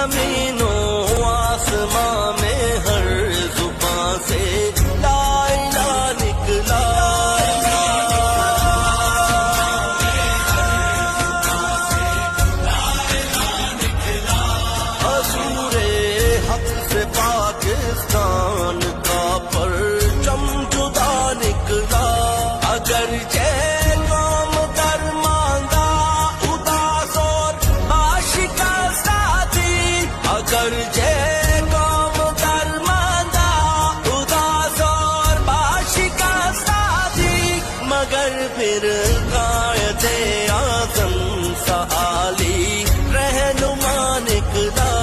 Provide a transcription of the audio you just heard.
زمینوں آسماں میں ہر زباں سے لا الہ نکلا، حضور حق سے پاکستان کا پرچم جدا نکلا، اگرچہ قوم درماندہ اداس اور آشکستہ تھی، اگرچہ قوم درماندہ اداس اور آشکستہ تھی، مگر پھر قائد اعظم سا عالی رہنما نکلا،